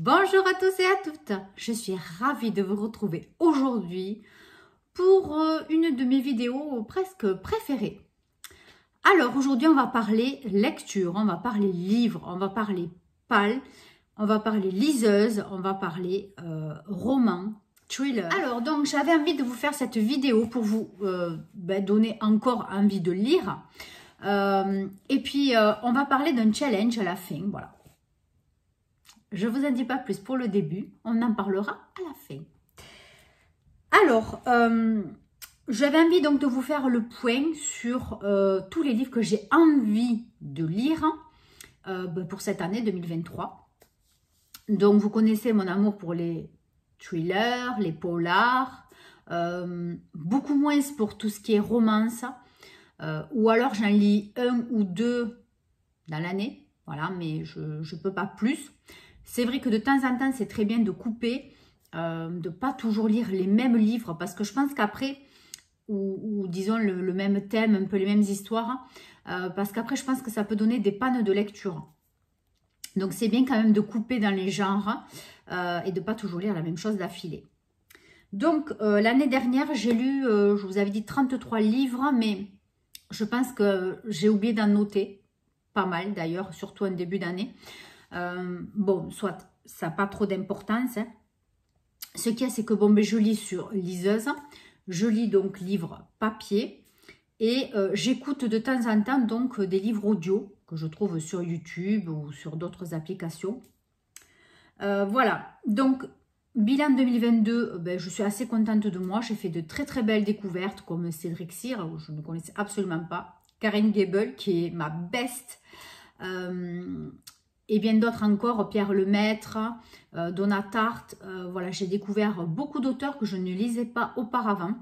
Bonjour à tous et à toutes, je suis ravie de vous retrouver aujourd'hui pour une de mes vidéos presque préférées. Alors aujourd'hui on va parler lecture, on va parler livre, on va parler pâle, on va parler liseuse, on va parler roman, thriller. Alors donc j'avais envie de vous faire cette vidéo pour vous donner encore envie de lire. Et puis on va parler d'un challenge à la fin, voilà. Je ne vous en dis pas plus pour le début, on en parlera à la fin. Alors, j'avais envie donc de vous faire le point sur tous les livres que j'ai envie de lire pour cette année 2023. Donc, vous connaissez mon amour pour les thrillers, les polars, beaucoup moins pour tout ce qui est romance, ou alors j'en lis un ou deux dans l'année, voilà, mais je ne peux pas plus. C'est vrai que de temps en temps, c'est très bien de couper, de ne pas toujours lire les mêmes livres, parce que je pense qu'après, ou disons le même thème, un peu les mêmes histoires, parce qu'après, je pense que ça peut donner des pannes de lecture. Donc, c'est bien quand même de couper dans les genres et de ne pas toujours lire la même chose d'affilée. Donc, l'année dernière, j'ai lu, je vous avais dit 33 livres, mais je pense que j'ai oublié d'en noter, pas mal d'ailleurs, surtout en début d'année. Bon, soit ça n'a pas trop d'importance. Hein. Ce qu'il y a, c'est que bon, je lis sur liseuse, je lis donc livres papier et j'écoute de temps en temps donc des livres audio que je trouve sur YouTube ou sur d'autres applications. Voilà, donc bilan 2022, je suis assez contente de moi. J'ai fait de très très belles découvertes comme Cédric Cyr, je ne connaissais absolument pas, Corinne Gable qui est ma best. Et bien d'autres encore, Pierre Lemaitre, Donna Tartt. Voilà, j'ai découvert beaucoup d'auteurs que je ne lisais pas auparavant.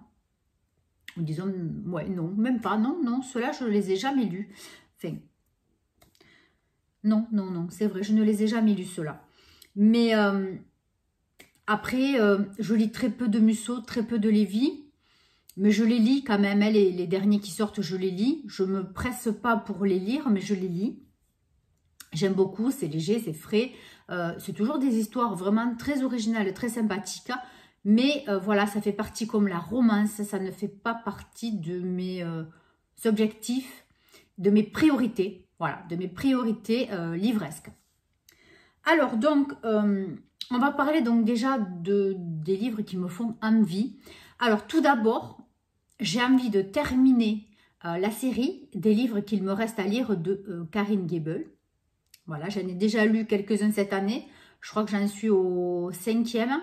Disons, ouais, non, même pas, non, ceux-là, je ne les ai jamais lus. Enfin, non, c'est vrai, je ne les ai jamais lus, ceux-là. Mais après, je lis très peu de Musso, très peu de Lévy. Mais je les lis quand même, hein, les derniers qui sortent, je les lis. Je ne me presse pas pour les lire, mais je les lis. J'aime beaucoup, c'est léger, c'est frais. C'est toujours des histoires vraiment très originales, très sympathiques. Mais voilà, ça fait partie comme la romance. Ça ne fait pas partie de mes objectifs, de mes priorités. Voilà, de mes priorités livresques. Alors donc, on va parler donc déjà des livres qui me font envie. Alors tout d'abord, j'ai envie de terminer la série des livres qu'il me reste à lire de Corinne Gable. Voilà, j'en ai déjà lu quelques-uns cette année. Je crois que j'en suis au 5e.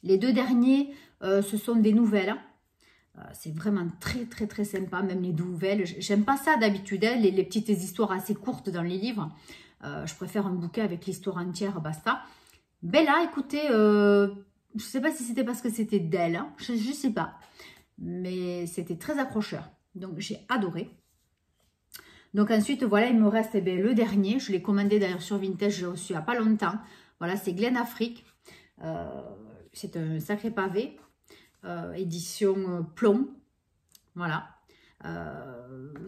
Les deux derniers, ce sont des nouvelles. C'est vraiment très, très, très sympa, même les nouvelles. J'aime pas ça d'habitude, hein, les petites histoires assez courtes dans les livres. Je préfère un bouquin avec l'histoire entière, basta. Ben là, écoutez, je ne sais pas si c'était parce que c'était d'elle. Hein, je ne sais pas. Mais c'était très accrocheur. Donc, j'ai adoré. Donc ensuite, voilà, il me reste le dernier. Je l'ai commandé d'ailleurs sur Vintage, je l'ai reçu il n'y a pas longtemps. Voilà, c'est Glen Afrique. C'est un sacré pavé. Édition Plomb. Voilà.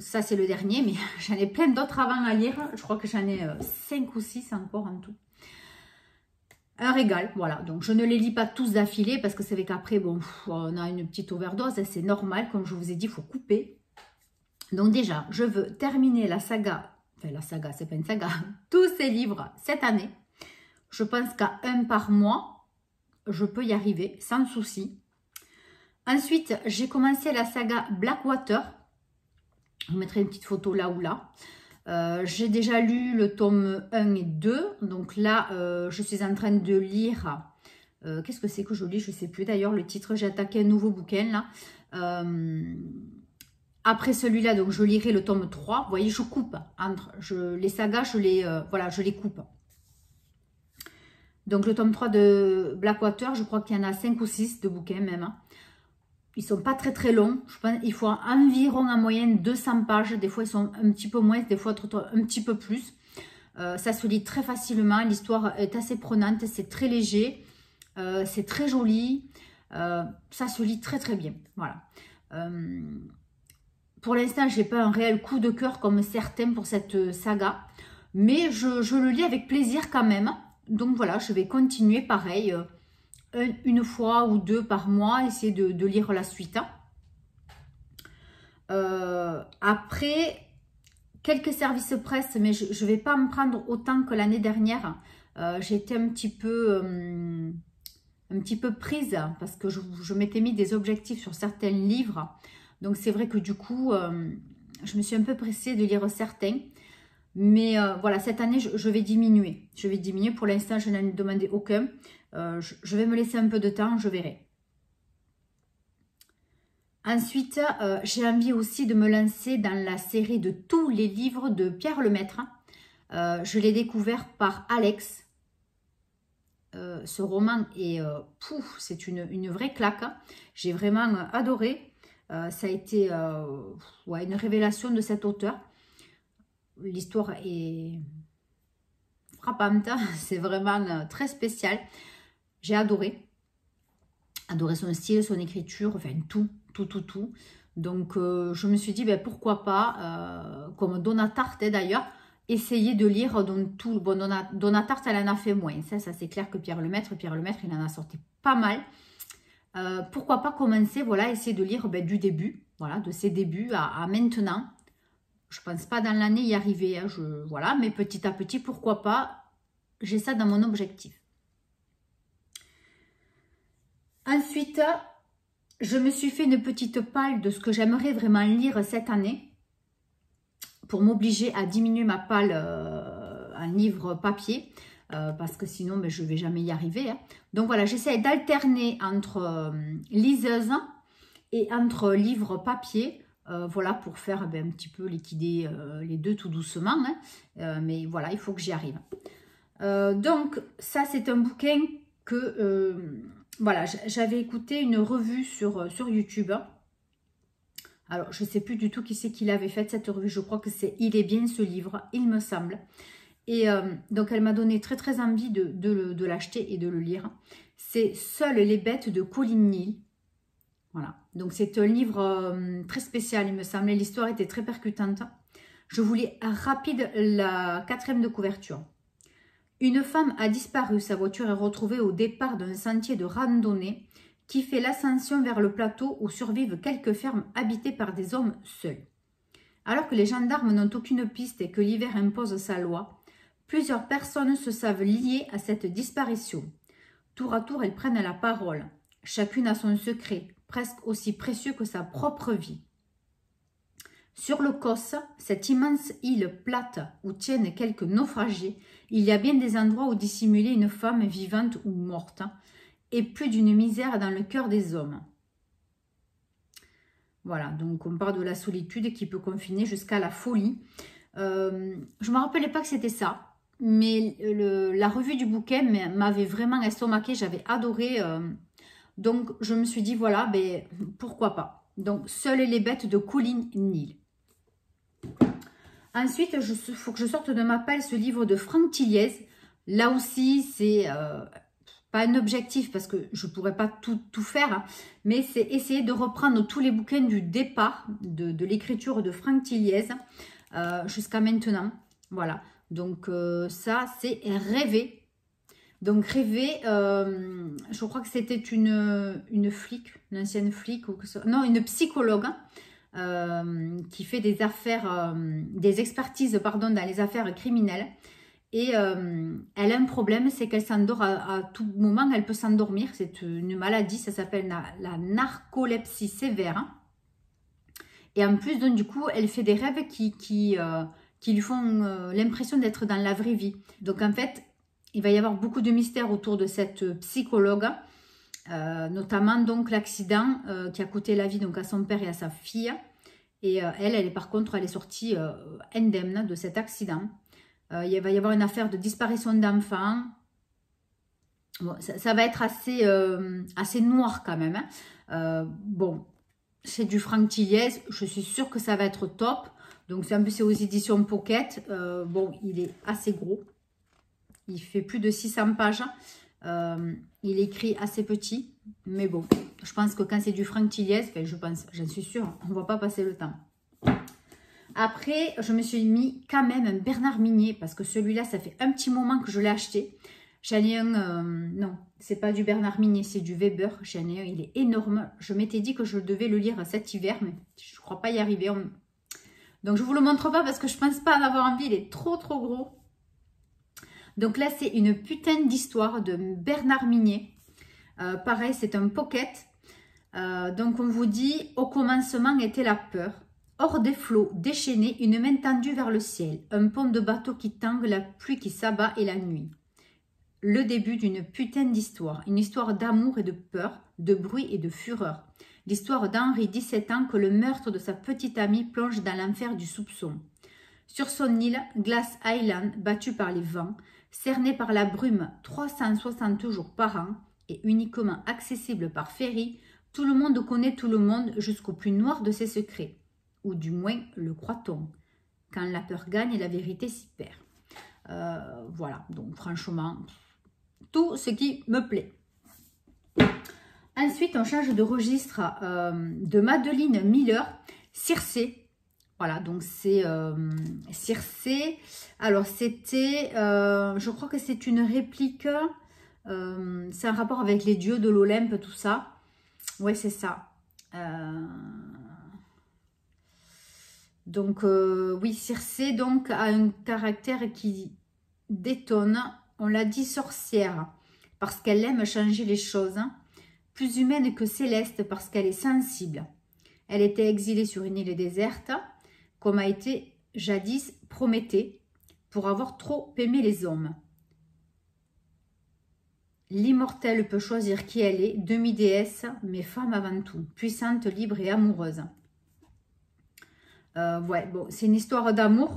Ça, c'est le dernier, mais j'en ai plein d'autres avant à lire. Je crois que j'en ai 5 ou 6 encore en tout. Un régal, voilà. Donc, je ne les lis pas tous d'affilée parce que c'est vrai qu'après, bon, on a une petite overdose. C'est normal, comme je vous ai dit, il faut couper. Donc déjà, je veux terminer la saga, enfin la saga, c'est pas une saga, tous ces livres cette année. Je pense qu'à un par mois, je peux y arriver sans souci. Ensuite, j'ai commencé la saga Blackwater. Je vous mettrai une petite photo là ou là. J'ai déjà lu le tome 1 et 2. Donc là, je suis en train de lire... Qu'est-ce que c'est que je lis? Je ne sais plus d'ailleurs le titre. J'ai attaqué un nouveau bouquin là. Après celui-là, donc je lirai le tome 3. Vous voyez, je coupe entre les sagas, voilà, je les coupe. Donc le tome 3 de Blackwater, je crois qu'il y en a 5 ou 6 de bouquins même. Hein. Ils ne sont pas très très longs. Je pense qu'il faut environ en moyenne 200 pages. Des fois, ils sont un petit peu moins, des fois un petit peu plus. Ça se lit très facilement. L'histoire est assez prenante, c'est très léger. C'est très joli. Ça se lit très très bien. Voilà. Pour l'instant, je n'ai pas un réel coup de cœur comme certains pour cette saga. Mais je le lis avec plaisir quand même. donc voilà, je vais continuer pareil, une fois ou deux par mois, essayer de lire la suite. Après, quelques services presse, mais je ne vais pas me prendre autant que l'année dernière. J'ai été un petit peu prise parce que je m'étais mis des objectifs sur certains livres. Donc c'est vrai que du coup, je me suis un peu pressée de lire certains. Mais voilà, cette année, je vais diminuer. Je vais diminuer. Pour l'instant, je n'en ai demandé aucun. Je vais me laisser un peu de temps, je verrai. Ensuite, j'ai envie aussi de me lancer dans la série de tous les livres de Pierre Lemaitre. Je l'ai découvert par Alex. Ce roman est, c'est une vraie claque. J'ai vraiment adoré. Ça a été ouais, une révélation de cet auteur. L'histoire est frappante. C'est vraiment très spécial. J'ai adoré. Adoré son style, son écriture, enfin tout. Donc, je me suis dit, ben, pourquoi pas, comme Donna Tartt d'ailleurs, essayer de lire tout. Bon, Donna Tartt, elle en a fait moins. Ça c'est clair que Pierre Lemaitre, il en a sorti pas mal. Pourquoi pas commencer, voilà, essayer de lire ben, du début, voilà, de ses débuts à maintenant. Je pense pas dans l'année y arriver, hein, voilà, mais petit à petit, pourquoi pas, j'ai ça dans mon objectif. Ensuite, je me suis fait une petite palle de ce que j'aimerais vraiment lire cette année pour m'obliger à diminuer ma palle en livre papier parce que sinon ben, je ne vais jamais y arriver. Hein. Donc voilà, j'essaie d'alterner entre liseuse et entre livres papier. Voilà, pour faire ben, un petit peu liquider les deux tout doucement. Hein. Mais voilà, il faut que j'y arrive. Donc ça, c'est un bouquin que... voilà, j'avais écouté une revue sur YouTube. Alors, je ne sais plus du tout qui c'est qui l'avait faite, cette revue. Je crois que c'est « Il est bien ce livre », il me semble. Et donc, elle m'a donné très, très envie de l'acheter et de le lire. C'est « Seules les bêtes » de Colin Neal. Voilà. Donc, c'est un livre très spécial, il me semble. L'histoire était très percutante. Je voulais rapide la 4e de couverture. Une femme a disparu. Sa voiture est retrouvée au départ d'un sentier de randonnée qui fait l'ascension vers le plateau où survivent quelques fermes habitées par des hommes seuls. Alors que les gendarmes n'ont aucune piste et que l'hiver impose sa loi, plusieurs personnes se savent liées à cette disparition. Tour à tour, elles prennent la parole. Chacune a son secret, presque aussi précieux que sa propre vie. Sur le Causse, cette immense île plate où tiennent quelques naufragés, il y a bien des endroits où dissimuler une femme vivante ou morte, et plus d'une misère dans le cœur des hommes. Voilà, donc on parle de la solitude qui peut confiner jusqu'à la folie. Je ne me rappelais pas que c'était ça, mais la revue du bouquin m'avait vraiment estomaqué, j'avais adoré. Donc je me suis dit, voilà, ben, pourquoi pas. Donc, Seules les bêtes de Colin Neal. Ensuite, il faut que je sorte de ma palle ce livre de Franck Tilliez. Là aussi, c'est pas un objectif parce que je ne pourrais pas tout faire, hein, mais c'est essayer de reprendre tous les bouquins du départ de l'écriture de Franck Tilliez jusqu'à maintenant. Voilà, donc ça, c'est rêver. Donc rêver, je crois que c'était une flic, une ancienne flic, ou non, une psychologue, qui fait des affaires, des expertises, pardon, dans les affaires criminelles. Et elle a un problème, c'est qu'elle s'endort à tout moment, elle peut s'endormir. C'est une maladie, ça s'appelle la narcolepsie sévère. Et en plus, donc, du coup, elle fait des rêves qui lui font l'impression d'être dans la vraie vie. Donc en fait, il va y avoir beaucoup de mystères autour de cette psychologue, notamment donc l'accident qui a coûté la vie donc, à son père et à sa fille. Et elle est par contre, elle est sortie indemne de cet accident. Il va y avoir une affaire de disparition d'enfants. Bon, ça va être assez noir quand même. Hein. Bon, c'est du Franck Tilliez. Je suis sûre que ça va être top. Donc, c'est aux éditions Pocket. Bon, il est assez gros. Il fait plus de 600 pages. Il écrit assez petit. Mais bon, je pense que quand c'est du Franck Tilliez, enfin, j'en suis sûre, on ne va pas passer le temps. Après, je me suis mis quand même un Bernard Minier, parce que celui-là, ça fait un petit moment que je l'ai acheté. J'en ai un, non, c'est pas du Bernard Minier, c'est du Weber. J'en ai un, il est énorme. Je m'étais dit que je devais le lire cet hiver, mais je ne crois pas y arriver. Donc, je ne vous le montre pas parce que je ne pense pas en avoir envie. Il est trop, trop gros. Donc là, c'est une putain d'histoire de Bernard Minier. Pareil, c'est un pocket. Donc, on vous dit, au commencement était la peur. Hors des flots, déchaînés, une main tendue vers le ciel. Un pont de bateau qui tangue, la pluie qui s'abat et la nuit. Le début d'une putain d'histoire. Une histoire d'amour et de peur, de bruit et de fureur. L'histoire d'Henri, 17 ans, que le meurtre de sa petite amie plonge dans l'enfer du soupçon. Sur son île, Glass Island, battue par les vents, cernée par la brume 360 jours par an et uniquement accessible par ferry, tout le monde connaît tout le monde jusqu'au plus noir de ses secrets. Ou du moins le croit-on. Quand la peur gagne, la vérité s'y perd. Voilà, donc franchement, tout ce qui me plaît. Ensuite, on change de registre de Madeline Miller, Circé. Voilà, donc c'est Circé. Alors, c'était, je crois que c'est une réplique, c'est un rapport avec les dieux de l'Olympe, tout ça. Ouais, c'est ça. Donc, oui, Circé donc, a un caractère qui détonne. On l'a dit sorcière, parce qu'elle aime changer les choses. Plus humaine que céleste, parce qu'elle est sensible. Elle était exilée sur une île déserte, comme a été jadis Prométhée, pour avoir trop aimé les hommes. L'immortelle peut choisir qui elle est, demi-déesse, mais femme avant tout, puissante, libre et amoureuse. Ouais, bon, c'est une histoire d'amour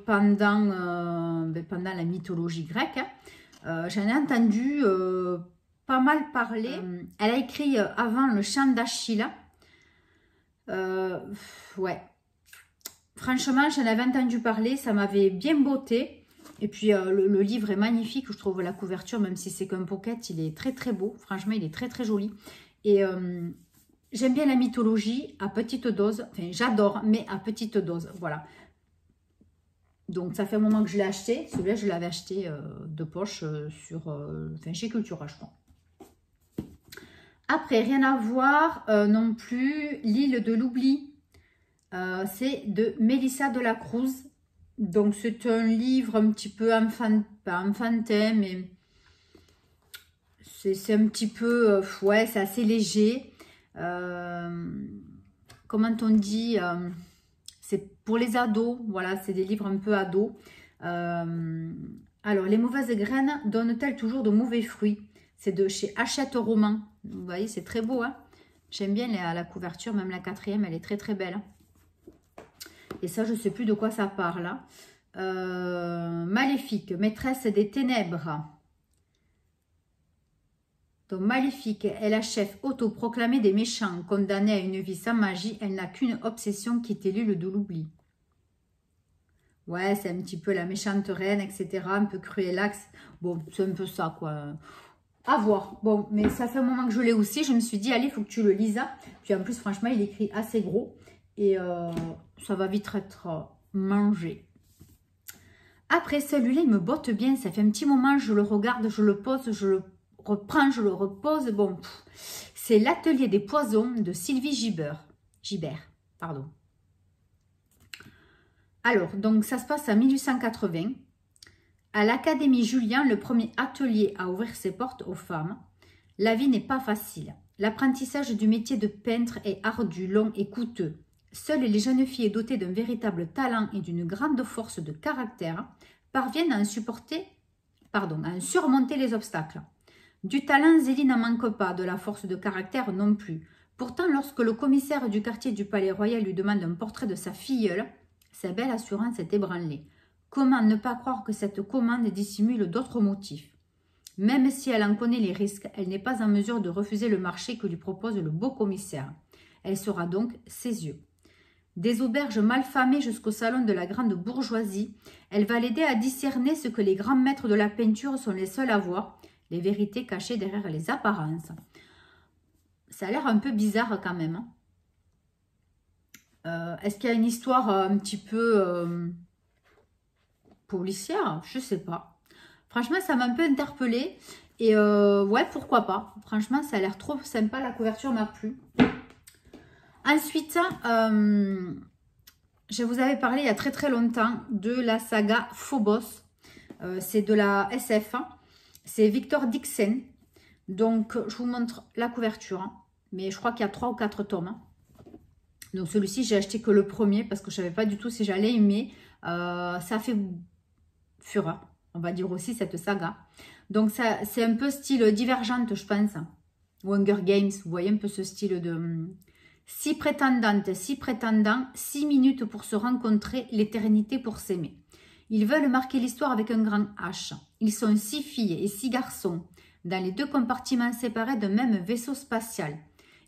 pendant la mythologie grecque. J'en ai entendu pas mal parler. Elle a écrit avant le chant d'Achille. Ouais. Franchement, j'en avais entendu parler, ça m'avait bien botté. Et puis, le livre est magnifique, je trouve la couverture, même si c'est qu'un pocket, il est très très beau. Franchement, il est très très joli. Et j'aime bien la mythologie à petite dose. Enfin, j'adore, mais à petite dose. Voilà. Donc, ça fait un moment que je l'ai acheté. Celui-là, je l'avais acheté de poche chez Cultura, je crois. Après, rien à voir non plus, L'île de l'oubli. C'est de Mélissa de la Cruz. Donc, c'est un livre un petit peu pas enfantin, mais c'est un petit peu, ouais, c'est assez léger. Comment on dit c'est pour les ados, voilà, c'est des livres un peu ados. Alors, les mauvaises graines donnent-elles toujours de mauvais fruits? C'est de chez Hachette Roman. Vous voyez, c'est très beau, hein. J'aime bien la couverture, même la 4e, elle est très très belle. Et ça, je ne sais plus de quoi ça parle. Maléfique, maîtresse des ténèbres. Donc, maléfique est la chef autoproclamée des méchants. Condamnée à une vie sans magie, elle n'a qu'une obsession qui est l'île de l'oubli. Ouais, c'est un petit peu la méchante reine, etc. Un peu cruelax. Bon, c'est un peu ça, quoi. À voir. Bon, mais ça fait un moment que je l'ai aussi. Je me suis dit, allez, il faut que tu le lises. Puis en plus, franchement, il écrit assez gros. Et ça va vite être mangé. Après, celui-là, il me botte bien. Ça fait un petit moment, je le regarde, je le pose, je le reprends, je le repose. Bon, c'est L'Atelier des poisons de Sylvie Gibert. Pardon. Alors, donc, ça se passe en 1880. À l'Académie Julian, le premier atelier à ouvrir ses portes aux femmes. La vie n'est pas facile. L'apprentissage du métier de peintre est ardu, long et coûteux. Seules les jeunes filles dotées d'un véritable talent et d'une grande force de caractère parviennent à en surmonter les obstacles. Du talent, Zélie n'en manque pas, de la force de caractère non plus. Pourtant, lorsque le commissaire du quartier du Palais Royal lui demande un portrait de sa filleule, sa belle assurance est ébranlée. Comment ne pas croire que cette commande dissimule d'autres motifs? Même si elle en connaît les risques, elle n'est pas en mesure de refuser le marché que lui propose le beau commissaire. Elle sera donc ses yeux. Des auberges malfamées jusqu'au salon de la grande bourgeoisie, elle va l'aider à discerner ce que les grands maîtres de la peinture sont les seuls à voir, les vérités cachées derrière les apparences. Ça a l'air un peu bizarre quand même. Est-ce qu'il y a une histoire un petit peu policière? Je ne sais pas. Franchement, ça m'a un peu interpellée. Et ouais, pourquoi pas. Franchement, ça a l'air trop sympa. La couverture m'a plu. Ensuite, je vous avais parlé il y a très très longtemps de la saga Phobos. C'est de la SF. C'est Victor Dixon. Donc, je vous montre la couverture. Mais je crois qu'il y a 3 ou 4 tomes. Donc, celui-ci, j'ai acheté que le premier parce que je ne savais pas du tout si j'allais aimer. Ça fait fureur, on va dire aussi, cette saga. Donc, c'est un peu style Divergente, je pense. Ou Hunger Games, vous voyez un peu ce style de... 6 prétendantes, 6 prétendants, 6 minutes pour se rencontrer, l'éternité pour s'aimer. Ils veulent marquer l'histoire avec un grand H. Ils sont 6 filles et 6 garçons, dans les 2 compartiments séparés d'un même vaisseau spatial.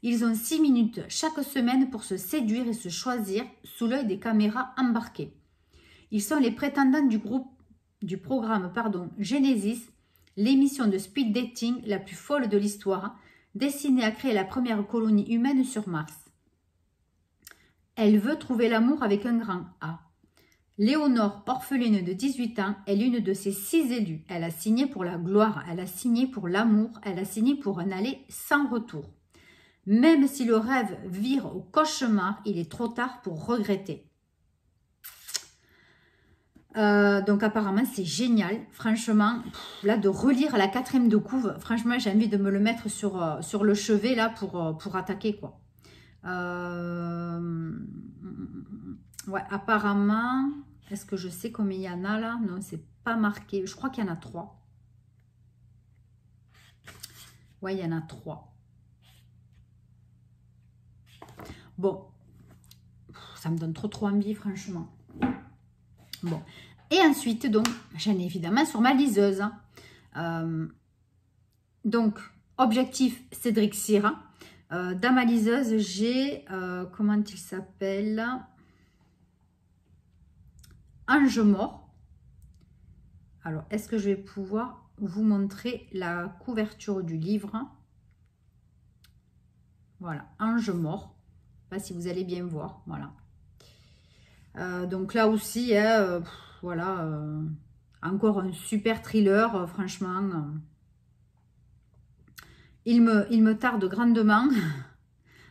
Ils ont 6 minutes chaque semaine pour se séduire et se choisir sous l'œil des caméras embarquées. Ils sont les prétendants du programme Genesis, l'émission de speed dating la plus folle de l'histoire, destinée à créer la première colonie humaine sur Mars. Elle veut trouver l'amour avec un grand A. Léonore, orpheline de 18 ans, est l'une de ces 6 élus. Elle a signé pour la gloire, elle a signé pour l'amour, elle a signé pour un aller sans retour. Même si le rêve vire au cauchemar, il est trop tard pour regretter. Donc apparemment c'est génial, franchement, là de relire la 4e de couve, franchement j'ai envie de me le mettre sur le chevet là pour attaquer quoi. Ouais, apparemment, est-ce que je sais combien il y en a là? Non, c'est pas marqué, je crois qu'il y en a 3. Ouais, il y en a 3. Bon, ça me donne trop envie franchement. Bon, et ensuite, donc, j'en ai évidemment sur ma liseuse. Donc, objectif Cédric Sira. Dans ma liseuse, j'ai, comment il s'appelle? Ange mort. Alors, est-ce que je vais pouvoir vous montrer la couverture du livre? Voilà, Ange mort. Je ne sais pas si vous allez bien voir, voilà. Donc là aussi, voilà, encore un super thriller, franchement. Il me tarde grandement.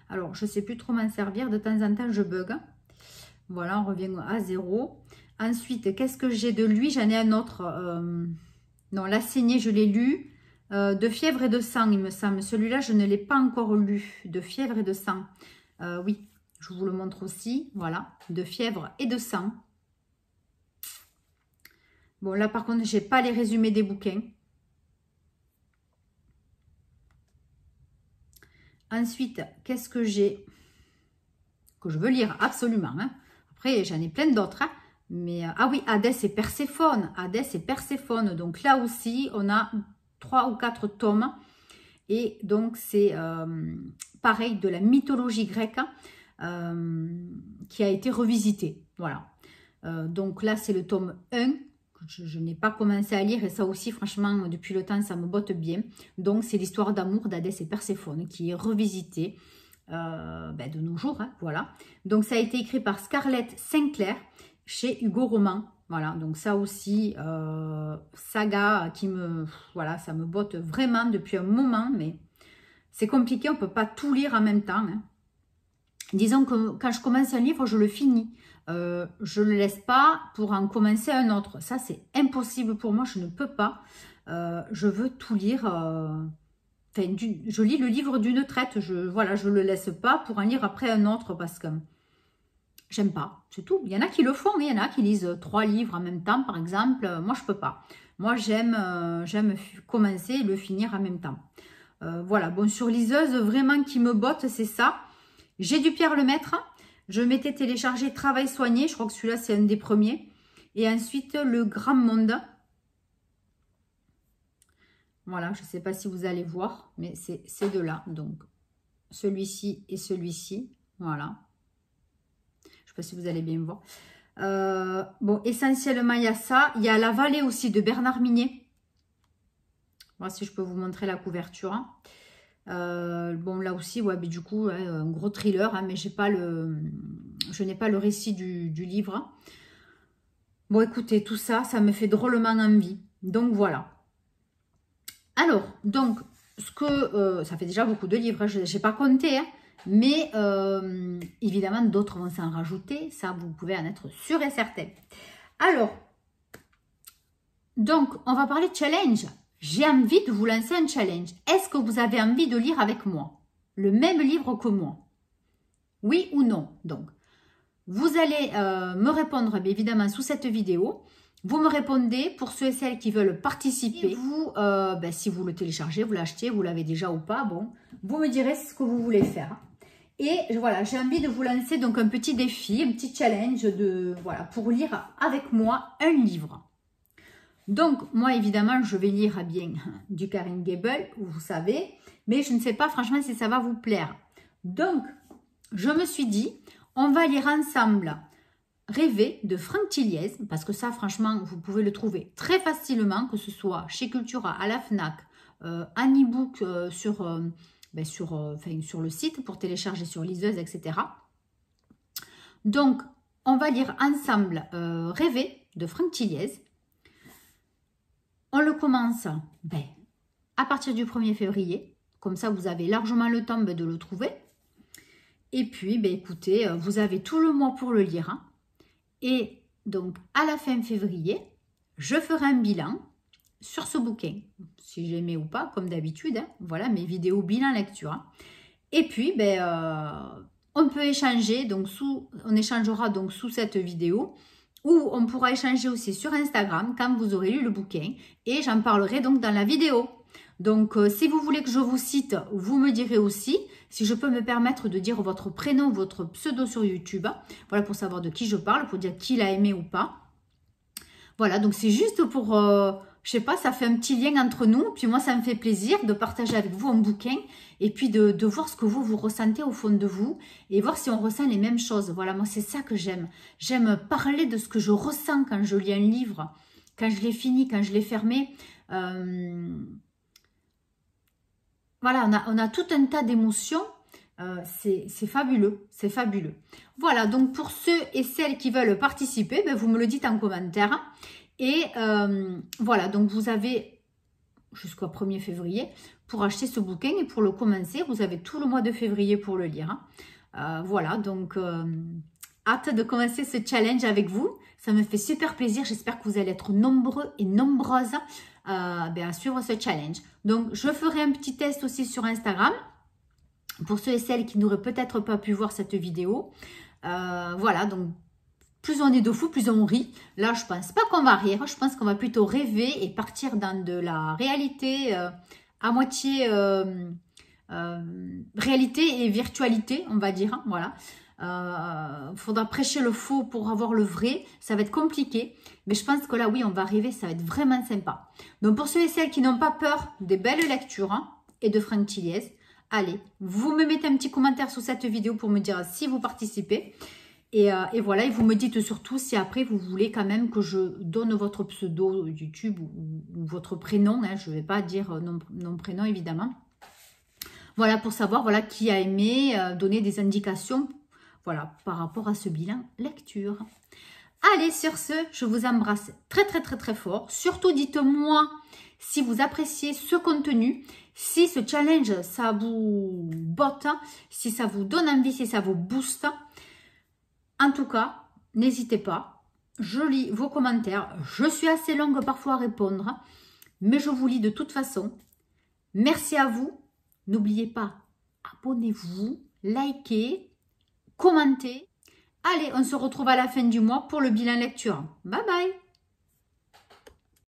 Alors, je ne sais plus trop m'en servir. De temps en temps, je bug. Voilà, on revient à 0. Ensuite, qu'est-ce que j'ai de lui? J'en ai un autre. Non, La Saignée, je l'ai lu. De fièvre et de sang, il me semble. Celui-là, je ne l'ai pas encore lu. De fièvre et de sang. Oui. Je vous le montre aussi, voilà, de fièvre et de sang. Bon, là, par contre, je n'ai pas les résumés des bouquins. Ensuite, qu'est-ce que j'ai? Que je veux lire, absolument. Hein. Après, j'en ai plein d'autres. Hein. Mais, ah oui, Hadès et Perséphone. Hadès et Perséphone. Donc là aussi, on a 3 ou 4 tomes. Et donc, c'est pareil, de la mythologie grecque. Qui a été revisité. Voilà. Donc là, c'est le tome 1 que je n'ai pas commencé à lire et ça aussi, franchement, depuis le temps, ça me botte bien. Donc, c'est l'histoire d'amour d'Hadès et Perséphone qui est revisitée de nos jours. Hein, voilà. Donc, ça a été écrit par Scarlett Sinclair chez Hugo Roman. Voilà. Donc, ça aussi, saga qui me... Voilà, ça me botte vraiment depuis un moment, mais c'est compliqué. On ne peut pas tout lire en même temps. Hein. Disons que quand je commence un livre, je le finis. Je ne le laisse pas pour en commencer un autre. Ça, c'est impossible pour moi. Je ne peux pas. Je veux tout lire. Je lis le livre d'une traite. Voilà, je ne le laisse pas pour en lire après un autre parce que j'aime pas. C'est tout. Il y en a qui le font. Il y en a qui lisent 3 livres en même temps, par exemple. Moi, je ne peux pas. Moi, j'aime commencer et le finir en même temps. Voilà. Bon, sur liseuse, vraiment qui me botte, c'est ça. J'ai du Pierre Lemaître. Je m'étais téléchargé Travail soigné. Je crois que celui-là, c'est un des premiers. Et ensuite, Le Grand Monde. Voilà, je ne sais pas si vous allez voir, mais c'est ces deux-là. Donc, celui-ci et celui-ci. Voilà. Je ne sais pas si vous allez bien voir. Bon, essentiellement, il y a ça. Il y a La Vallée aussi de Bernard Minet. Voilà, si je peux vous montrer la couverture. Bon, là aussi, ouais, mais du coup, ouais, un gros thriller, hein, mais je n'ai pas le récit du livre. Bon, écoutez, tout ça, ça me fait drôlement envie. Donc, voilà. Alors, donc, ce que ça fait déjà beaucoup de livres, hein, je n'ai pas compté, hein, mais évidemment, d'autres vont s'en rajouter. Ça, vous pouvez en être sûr et certain. Alors, donc, on va parler de challenge. J'ai envie de vous lancer un challenge. Est-ce que vous avez envie de lire avec moi le même livre que moi? Oui ou non? Donc, vous allez me répondre, bien évidemment, sous cette vidéo. Vous me répondez pour ceux et celles qui veulent participer. Et vous, si vous le téléchargez, vous l'achetez, vous l'avez déjà ou pas, bon, vous me direz ce que vous voulez faire. Et voilà, j'ai envie de vous lancer donc un petit défi, un petit challenge pour lire avec moi un livre. Donc, moi, évidemment, je vais lire bien du Corinne Gable, vous savez, mais je ne sais pas franchement si ça va vous plaire. Donc, je me suis dit, on va lire ensemble Rêver de Franck Thiliez, parce que ça, franchement, vous pouvez le trouver très facilement, que ce soit chez Cultura, à la FNAC, en e-book sur le site pour télécharger sur liseuse, etc. Donc, on va lire ensemble Rêver de Franck Thiliez. On le commence à partir du 1er février. Comme ça, vous avez largement le temps de le trouver. Et puis, écoutez, vous avez tout le mois pour le lire. Hein. Et donc, à la fin février, je ferai un bilan sur ce bouquin. Si j'aimais ou pas, comme d'habitude. Hein. Voilà mes vidéos bilan lecture. Hein. Et puis, on peut échanger. Donc, on échangera donc sous cette vidéo. Ou on pourra échanger aussi sur Instagram quand vous aurez lu le bouquin. Et j'en parlerai donc dans la vidéo. Donc, si vous voulez que je vous cite, vous me direz aussi. Si je peux me permettre de dire votre prénom, votre pseudo sur YouTube. Voilà, pour savoir de qui je parle, pour dire qui l'a aimé ou pas. Voilà, donc c'est juste pour, je sais pas, ça fait un petit lien entre nous. Puis moi, ça me fait plaisir de partager avec vous un bouquin. Et puis de voir ce que vous ressentez au fond de vous. Et voir si on ressent les mêmes choses. Voilà, moi, c'est ça que j'aime. J'aime parler de ce que je ressens quand je lis un livre. Quand je l'ai fini, quand je l'ai fermé. Voilà, on a tout un tas d'émotions. C'est fabuleux, c'est fabuleux. Voilà, donc pour ceux et celles qui veulent participer, vous me le dites en commentaire. Et voilà, donc vous avez jusqu'au 1er février pour acheter ce bouquin et pour le commencer. Vous avez tout le mois de février pour le lire. Voilà, donc hâte de commencer ce challenge avec vous. Ça me fait super plaisir. J'espère que vous allez être nombreux et nombreuses à suivre ce challenge. Donc, je ferai un petit test aussi sur Instagram. Pour ceux et celles qui n'auraient peut-être pas pu voir cette vidéo. Voilà, donc plus on est de fous, plus on rit. Là, je pense pas qu'on va rire. Je pense qu'on va plutôt rêver et partir dans de la réalité à moitié réalité et virtualité, on va dire. Hein, voilà. Faudra prêcher le faux pour avoir le vrai. Ça va être compliqué. Mais je pense que là, oui, on va rêver. Ça va être vraiment sympa. Donc, pour ceux et celles qui n'ont pas peur des belles lectures et de Franck Thiliez, allez, vous me mettez un petit commentaire sous cette vidéo pour me dire si vous participez. Et voilà, et vous me dites surtout si après vous voulez quand même que je donne votre pseudo YouTube ou votre prénom. Hein, je ne vais pas dire non prénom évidemment. Voilà, pour savoir voilà, qui a aimé, donner des indications voilà, par rapport à ce bilan lecture. Allez, sur ce, je vous embrasse très très très très fort. Surtout dites-moi si vous appréciez ce contenu. Si ce challenge, ça vous botte, si ça vous donne envie, si ça vous booste. En tout cas, n'hésitez pas. Je lis vos commentaires. Je suis assez longue parfois à répondre. Mais je vous lis de toute façon. Merci à vous. N'oubliez pas, abonnez-vous, likez, commentez. Allez, on se retrouve à la fin du mois pour le bilan lecture. Bye bye.